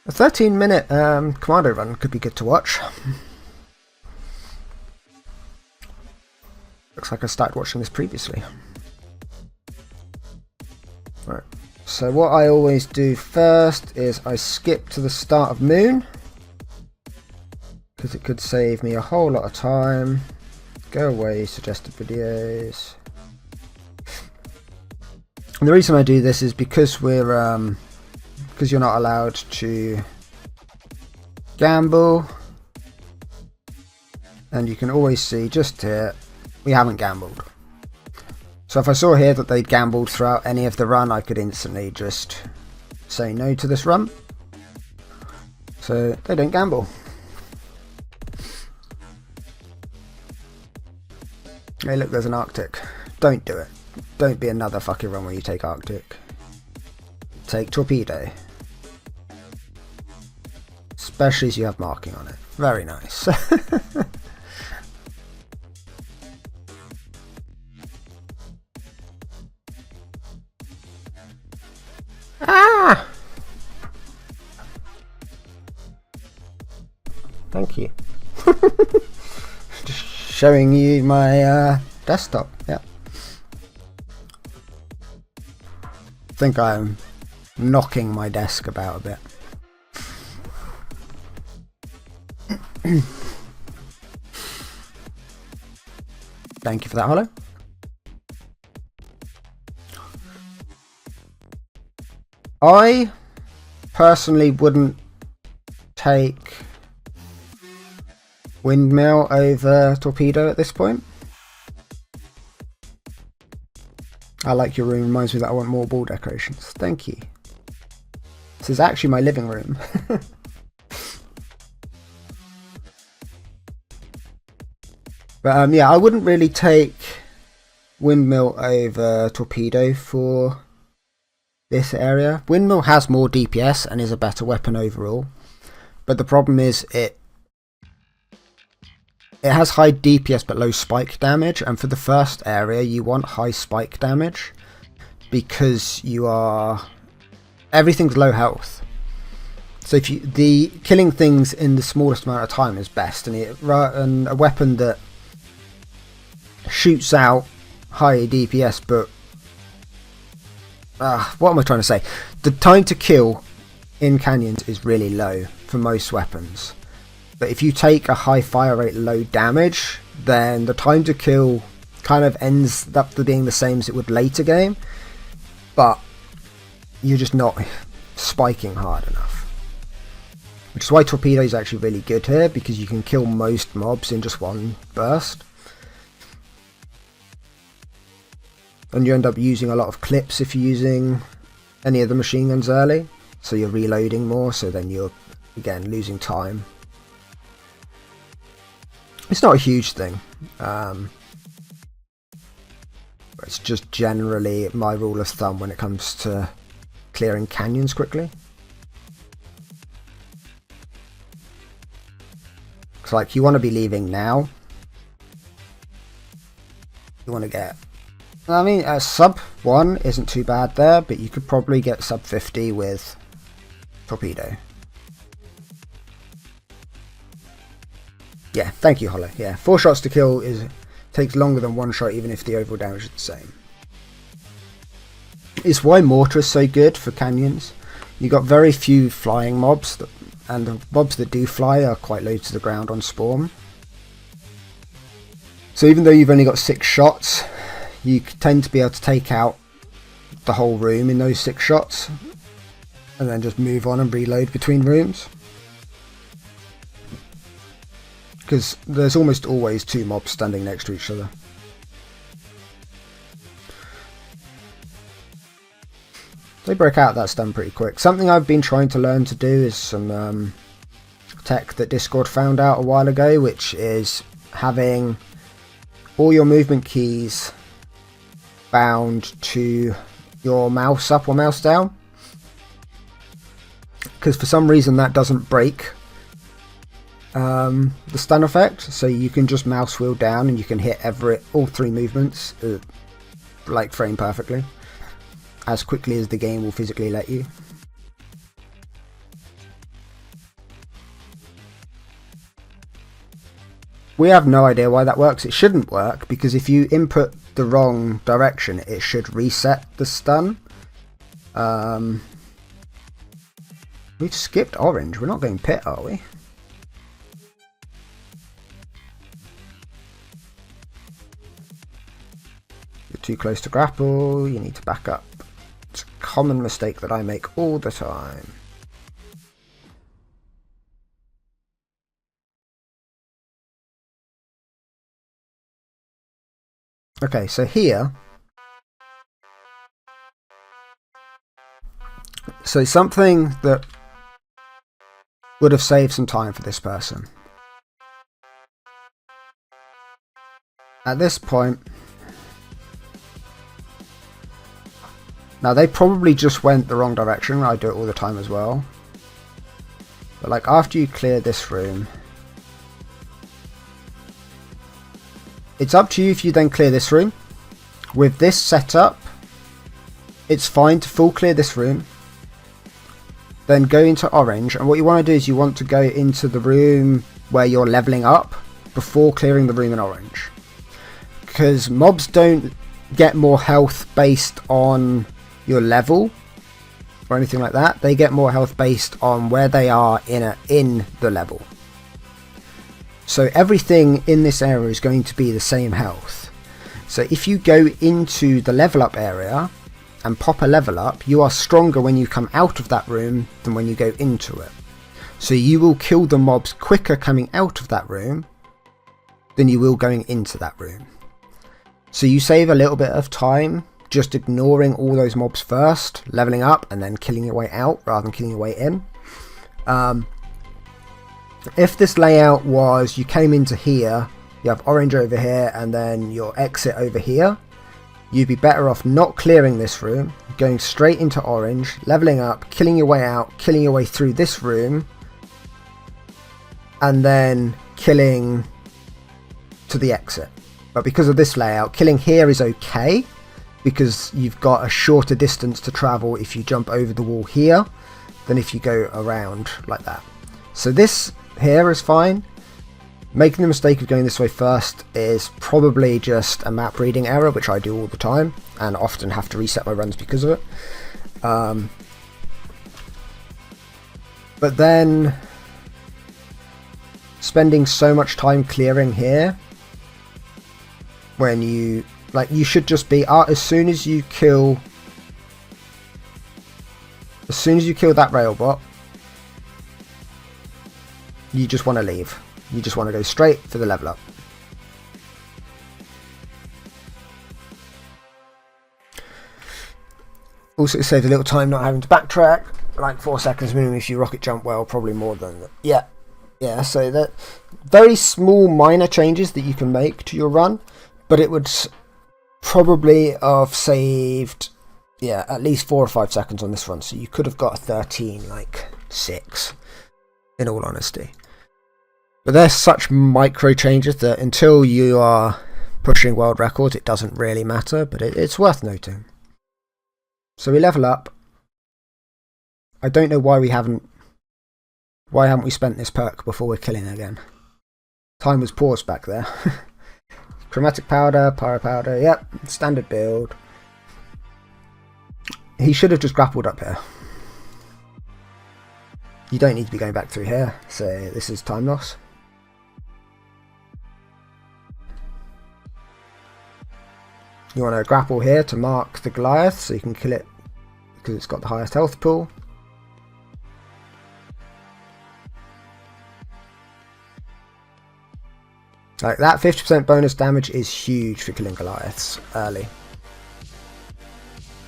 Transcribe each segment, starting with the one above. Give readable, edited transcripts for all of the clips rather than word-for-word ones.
A 13-minute commando run could be good to watch. Looks like I started watching this previously. Right. So what I always do first is I skip to the start of Moon, because it could save me a whole lot of time. Go away, suggested videos. And the reason I do this is because because you're not allowed to gamble, and you can always see just here we haven't gambled. So if I saw here that they'd gambled throughout any of the run, I could instantly just say no to this run. So they don't gamble. Hey look, there's an Arctic. Don't do it. Don't be another fucking run where you take Arctic. Take Torpedo. Especially as you have marking on it. Very nice. Ah! Thank you. Just showing you my desktop. Yeah. I think I'm knocking my desk about a bit. Thank you for that, Hollow. I personally wouldn't take Windmill over Torpedo at this point. I like your room, reminds me that I want more wall decorations. Thank you. This is actually my living room. But yeah, I wouldn't really take Windmill over Torpedo for this area. Windmill has more DPS and is a better weapon overall, but the problem is it has high DPS but low spike damage, and for the first area you want high spike damage because everything's low health. So if the killing things in the smallest amount of time is best, and a weapon that shoots out high DPS but what am I trying to say? The time to kill in canyons is really low for most weapons. But if you take a high fire rate, low damage, then the time to kill kind of ends up being the same as it would later game. But you're just not spiking hard enough. Which is why Torpedo is actually really good here, because you can kill most mobs in just one burst. And you end up using a lot of clips if you're using any of the machine guns early. So you're reloading more, so then you're, again, losing time. It's not a huge thing. But it's just generally my rule of thumb when it comes to clearing canyons quickly. It's like you want to be leaving now. You want to get... I mean, sub 1 isn't too bad there, but you could probably get sub 50 with Torpedo. Yeah, thank you, Hollow. Yeah, 4 shots to kill takes longer than 1 shot, even if the overall damage is the same. It's why Mortar is so good for canyons. You got very few flying mobs, and the mobs that do fly are quite low to the ground on spawn. So even though you've only got 6 shots, you tend to be able to take out the whole room in those 6 shots, and then just move on and reload between rooms. Because there's almost always 2 mobs standing next to each other. They break out that stun pretty quick. Something I've been trying to learn to do is some tech that Discord found out a while ago, which is having all your movement keys bound to your mouse up or mouse down. Because for some reason that doesn't break the stun effect, so you can just mouse wheel down and you can hit all 3 movements like frame perfectly, as quickly as the game will physically let you. We have no idea why that works. It shouldn't work, because if you input the wrong direction, it should reset the stun. We've skipped orange. We're not going pit, are we? You're too close to grapple. You need to back up. It's a common mistake that I make all the time. Okay, so here, so something that would have saved some time for this person. At this point, now they probably just went the wrong direction. I do it all the time as well. But like after you clear this room, it's up to you if you then clear this room. With this setup, it's fine to full clear this room, then go into orange, and what you want to do is you want to go into the room where you're leveling up before clearing the room in orange. Because mobs don't get more health based on your level or anything like that. They get more health based on where they are in the level. So everything in this area is going to be the same health. So if you go into the level up area and pop a level up, you are stronger when you come out of that room than when you go into it. So you will kill the mobs quicker coming out of that room than you will going into that room. So you save a little bit of time just ignoring all those mobs first, leveling up and then killing your way out rather than killing your way in. If this layout was you came into here, you have orange over here and then your exit over here, you'd be better off not clearing this room, going straight into orange, leveling up, killing your way out, killing your way through this room, and then killing to the exit. But because of this layout, killing here is okay, because you've got a shorter distance to travel if you jump over the wall here than if you go around like that. So this here is fine. Making the mistake of going this way first is probably just a map reading error, which I do all the time and often have to reset my runs because of it. But then spending so much time clearing here, when you should just be as soon as you kill that rail bot, you just want to leave. You just want to go straight for the level up. Also, it saves a little time not having to backtrack, like 4 seconds minimum if you rocket jump well, probably more than that. Yeah, so that very small minor changes that you can make to your run, but it would probably have saved at least 4 or 5 seconds on this run, so you could have got a 13.6 in all honesty. But there's such micro changes that until you are pushing world records, it doesn't really matter, but it's worth noting. So we level up. I don't know why haven't we spent this perk before we're killing again. Time was paused back there. Chromatic powder, pyro powder, yep, standard build. He should have just grappled up here. You don't need to be going back through here, so this is time loss. You want to grapple here to mark the Goliath so you can kill it because it's got the highest health pool. Like that 50% bonus damage is huge for killing Goliaths early.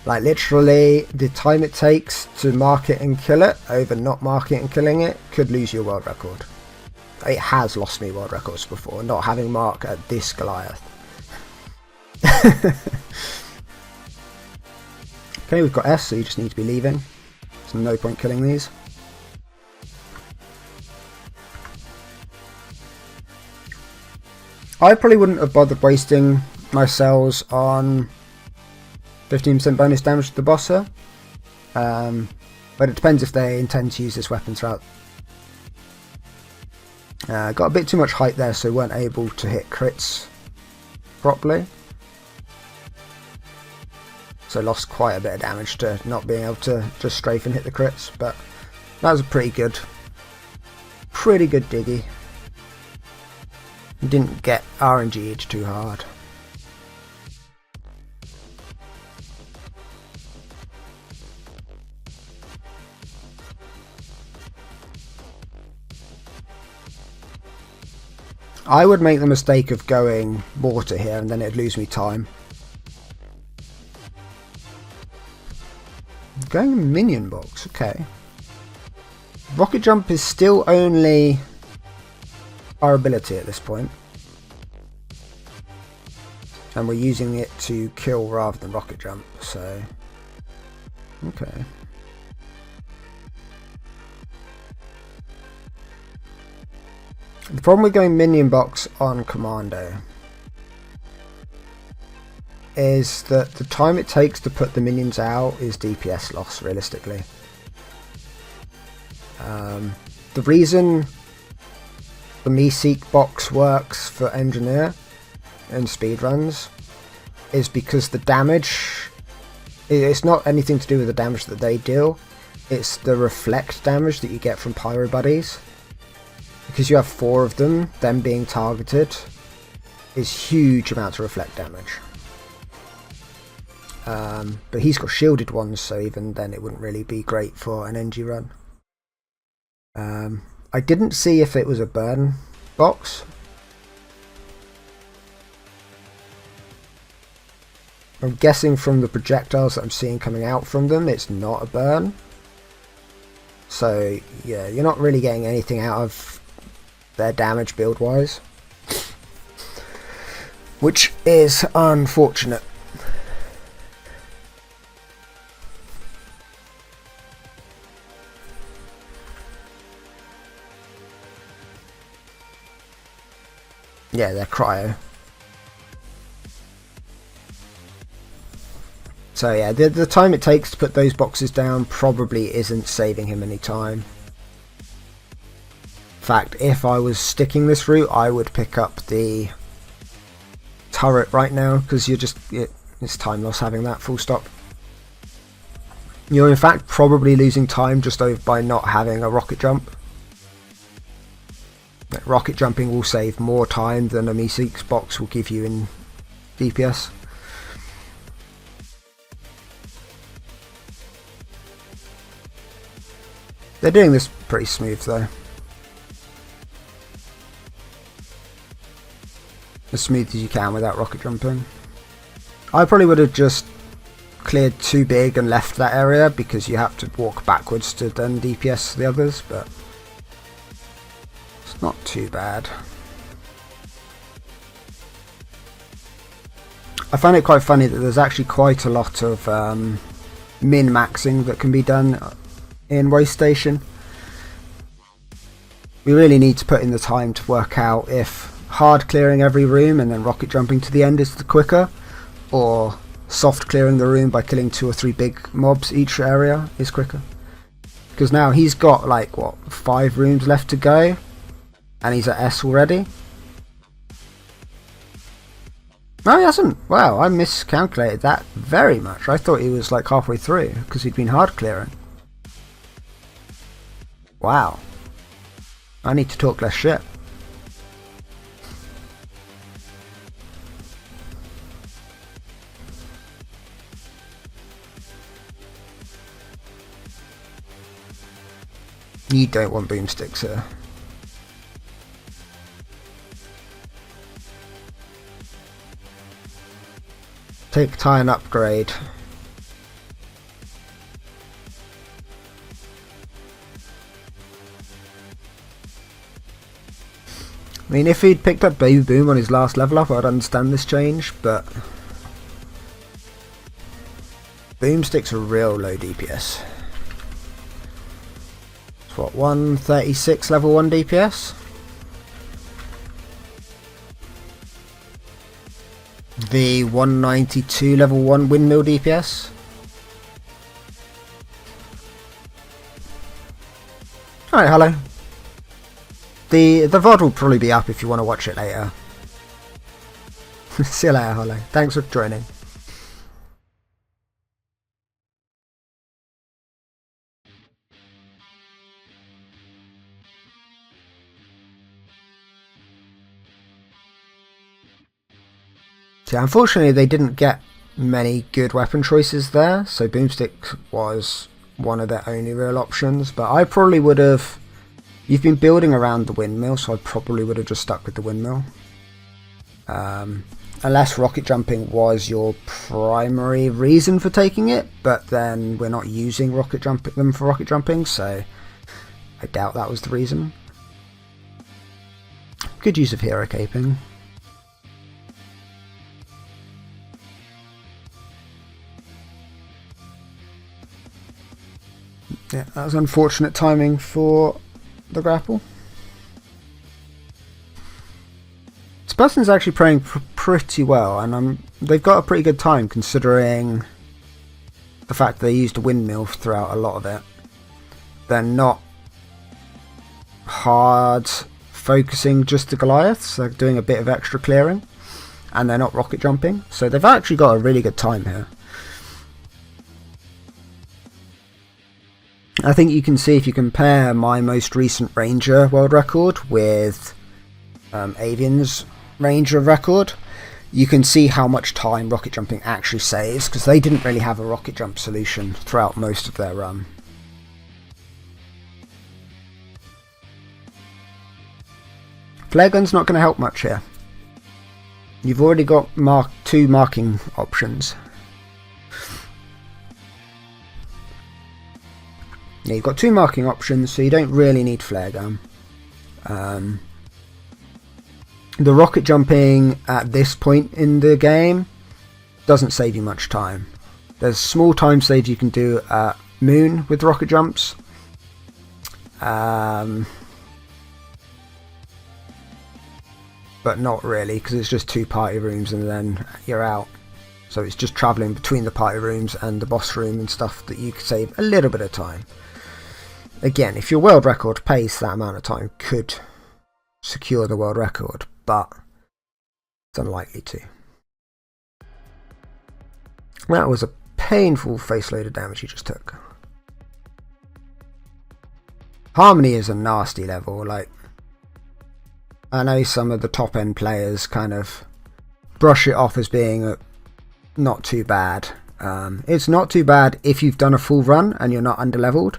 Like literally the time it takes to mark it and kill it over not marking it and killing it could lose your world record. It has lost me world records before, not having mark at this Goliath. Okay, we've got S, so you just need to be leaving. There's no point killing these. I probably wouldn't have bothered wasting my cells on 15% bonus damage to the boss here. But it depends if they intend to use this weapon throughout. Got a bit too much height there, so weren't able to hit crits properly. So lost quite a bit of damage to not being able to just strafe and hit the crits, but that was a pretty good diggy. Didn't get RNG'd too hard. I would make the mistake of going water here and then it'd lose me time. Going minion box, okay. Rocket jump is still only our ability at this point. And we're using it to kill rather than rocket jump, so... okay. The problem with going minion box on commando is that the time it takes to put the minions out is DPS loss, realistically. The reason the me-seek box works for engineer and speedruns is because the damage, it's not anything to do with the damage that they deal, it's the reflect damage that you get from pyro buddies. Because you have 4 of them being targeted is huge amounts of reflect damage. But he's got shielded ones, so even then it wouldn't really be great for an NG run. I didn't see if it was a burn box. I'm guessing from the projectiles that I'm seeing coming out from them, it's not a burn. So yeah, you're not really getting anything out of their damage build wise, which is unfortunate. Yeah, they're cryo. So yeah, the time it takes to put those boxes down probably isn't saving him any time. In fact, if I was sticking this route, I would pick up the turret right now, because it's time loss having that, full stop. You're in fact probably losing time just over by not having a rocket jump. Rocket jumping will save more time than a me-seek's box will give you in DPS. They're doing this pretty smooth though. As smooth as you can without rocket jumping. I probably would have just cleared too big and left that area, because you have to walk backwards to then DPS the others, but it's not too bad. I find it quite funny that there's actually quite a lot of min-maxing that can be done in Waste Station. We really need to put in the time to work out if hard clearing every room and then rocket jumping to the end is the quicker, or soft clearing the room by killing 2 or 3 big mobs each area is quicker. Because now he's got like, what, 5 rooms left to go, and he's at S already. No, he hasn't. Wow, I miscalculated that very much. I thought he was like halfway through, because he'd been hard clearing. Wow. I need to talk less shit. You don't want boomsticks here. Take tie and upgrade. I mean, if he'd picked up Baby Boom on his last level up, I'd understand this change, but boomsticks are real low DPS. It's what, 136 level 1 DPS? The 192 level 1 windmill DPS? Alright, hello. The VOD will probably be up if you want to watch it later. See you later, Hollow. Thanks for joining. So unfortunately they didn't get many good weapon choices there, so Boomstick was one of their only real options, but I probably would have... You've been building around the windmill, so I probably would have just stuck with the windmill. Unless rocket jumping was your primary reason for taking it, but then we're not using them for rocket jumping, so I doubt that was the reason. Good use of hero caping. Yeah, that was unfortunate timing for the grapple. Sebastian's actually playing pretty well, and they've got a pretty good time considering the fact that they used a windmill throughout a lot of it. They're not hard focusing just the Goliaths, they're doing a bit of extra clearing, and they're not rocket jumping, so they've actually got a really good time here. I think you can see if you compare my most recent Ranger world record with Avian's Ranger record, you can see how much time rocket jumping actually saves, because they didn't really have a rocket jump solution throughout most of their run. Flare gun's not going to help much here. You've already got two marking options. Yeah, you've got two marking options, so you don't really need flare gun. The rocket jumping at this point in the game doesn't save you much time. There's small time saves you can do at Moon with rocket jumps. But not really, because it's just 2 party rooms and then you're out. So it's just travelling between the party rooms and the boss room and stuff that you could save a little bit of time. Again, if your world record pace that amount of time, could secure the world record, but it's unlikely to. That was a painful face load of damage you just took. Harmony is a nasty level. Like, I know some of the top end players kind of brush it off as being not too bad. It's not too bad if you've done a full run and you're not underleveled.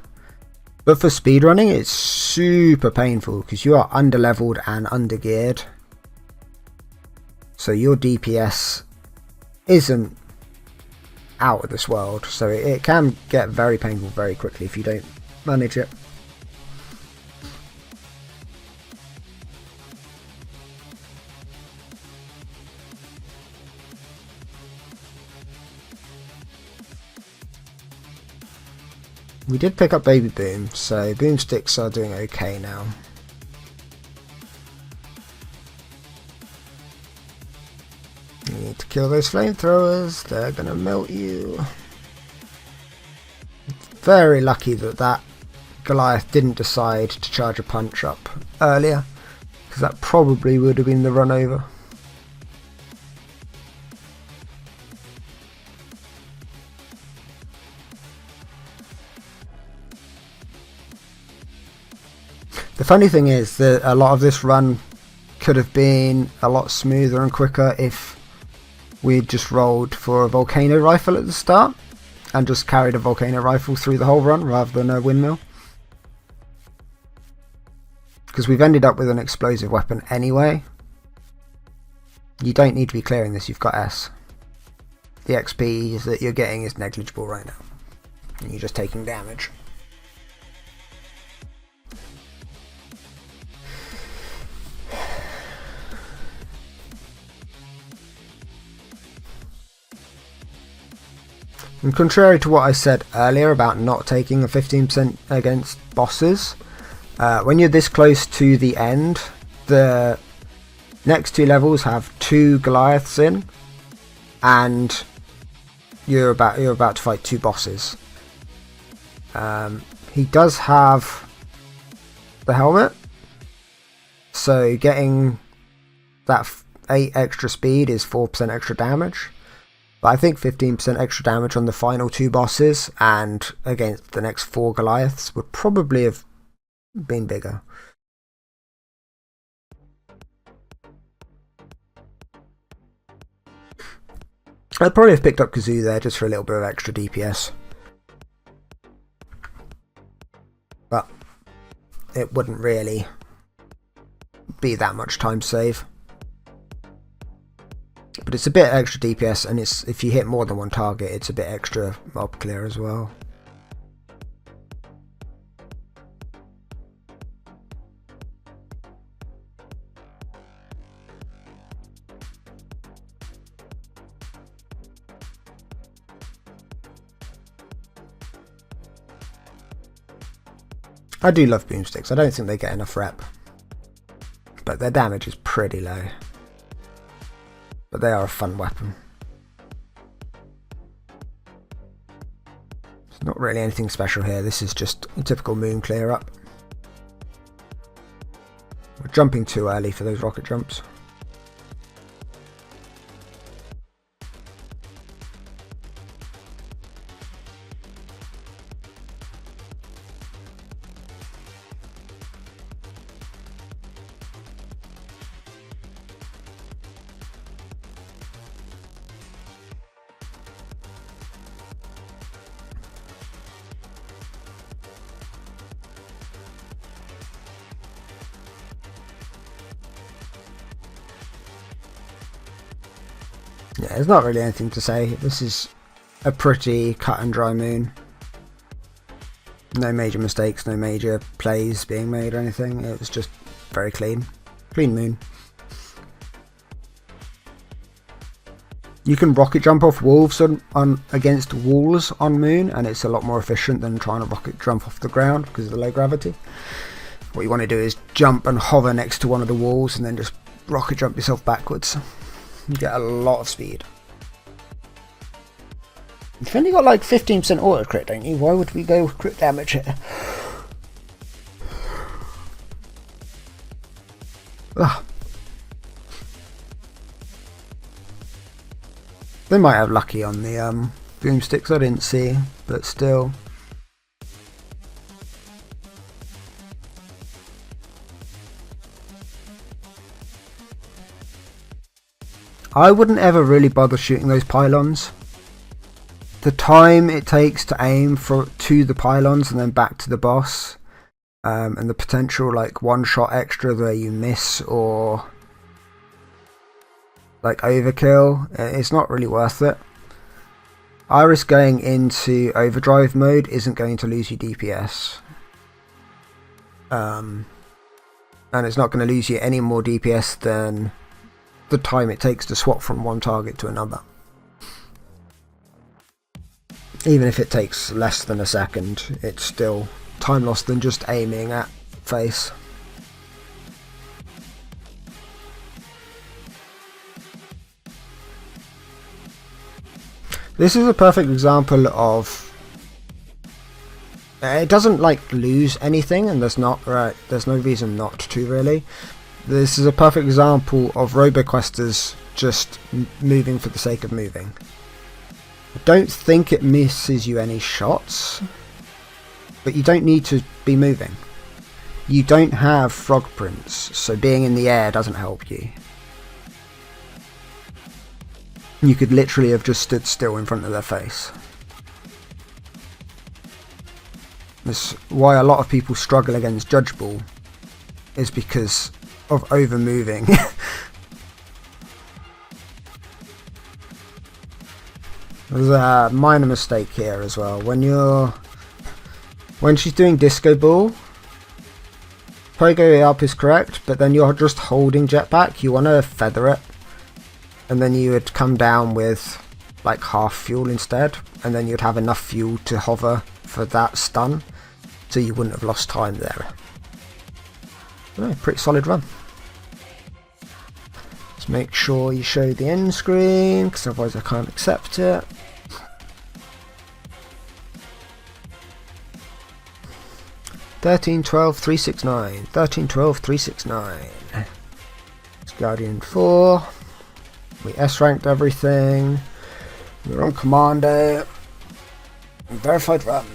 But for speedrunning, it's super painful because you are underleveled and undergeared. So your DPS isn't out of this world. So it can get very painful very quickly if you don't manage it. We did pick up Baby Boom, so Boomsticks are doing okay now. You need to kill those flamethrowers, they're gonna melt you. Very lucky that that Goliath didn't decide to charge a punch up earlier, because that probably would have been the run over. The funny thing is that a lot of this run could have been a lot smoother and quicker if we'd just rolled for a volcano rifle at the start and just carried a volcano rifle through the whole run rather than a windmill. Because we've ended up with an explosive weapon anyway. You don't need to be clearing this, you've got S. The XP that you're getting is negligible right now. And you're just taking damage. And contrary to what I said earlier about not taking a 15% against bosses, when you're this close to the end, the next 2 levels have 2 Goliaths in, and you're about to fight 2 bosses. He does have the helmet, So getting that 8 extra speed is 4% extra damage. But I think 15% extra damage on the final 2 bosses and against the next 4 Goliaths would probably have been bigger. I'd probably have picked up Kazoo there just for a little bit of extra DPS. But it wouldn't really be that much time save. But it's a bit extra DPS, and it's if you hit more than one target, it's a bit extra mob clear as well. I do love boomsticks. I don't think they get enough rep, but their damage is pretty low. But they are a fun weapon. It's not really anything special here. This is just a typical moon clear up. We're jumping too early for those rocket jumps. Yeah, there's not really anything to say. This is a pretty cut and dry moon. No major mistakes, no major plays being made or anything. It was just very clean. Clean moon. You can rocket jump off wolves on against walls on moon, and it's a lot more efficient than trying to rocket jump off the ground because of the low gravity. What you want to do is jump and hover next to one of the walls and then just rocket jump yourself backwards. You get a lot of speed. You've only got like 15% auto crit, don't you? Why would we go with crit damage here? Ugh. They might have lucky on the boomsticks, I didn't see, but still. I wouldn't ever really bother shooting those pylons. The time it takes to aim to the pylons and then back to the boss, and the potential like one shot extra where you miss or like overkill, it's not really worth it. Iris going into overdrive mode isn't going to lose you DPS, and it's not going to lose you any more DPS than the time it takes to swap from one target to another. Even if it takes less than a second, it's still time lost than just aiming at face. This is a perfect example of it doesn't like lose anything, and there's no reason not to really. This is a perfect example of RoboQuesters just moving for the sake of moving. I don't think it misses you any shots, but you don't need to be moving. You don't have frog prints, so being in the air doesn't help you. You could literally have just stood still in front of their face. That's why a lot of people struggle against Judge Ball, is because of over moving. There's a minor mistake here as well. When she's doing Disco Ball, Pogo up is correct, but then you're just holding jetpack. You want to feather it, and then you would come down with like half fuel instead, and then you'd have enough fuel to hover for that stun, so you wouldn't have lost time there. No, pretty solid run. Just make sure you show the end screen, because otherwise I can't accept it. 13, 12, 369. 13, 12, 369. It's Guardian 4. We S-ranked everything. We're on commando. Verified run.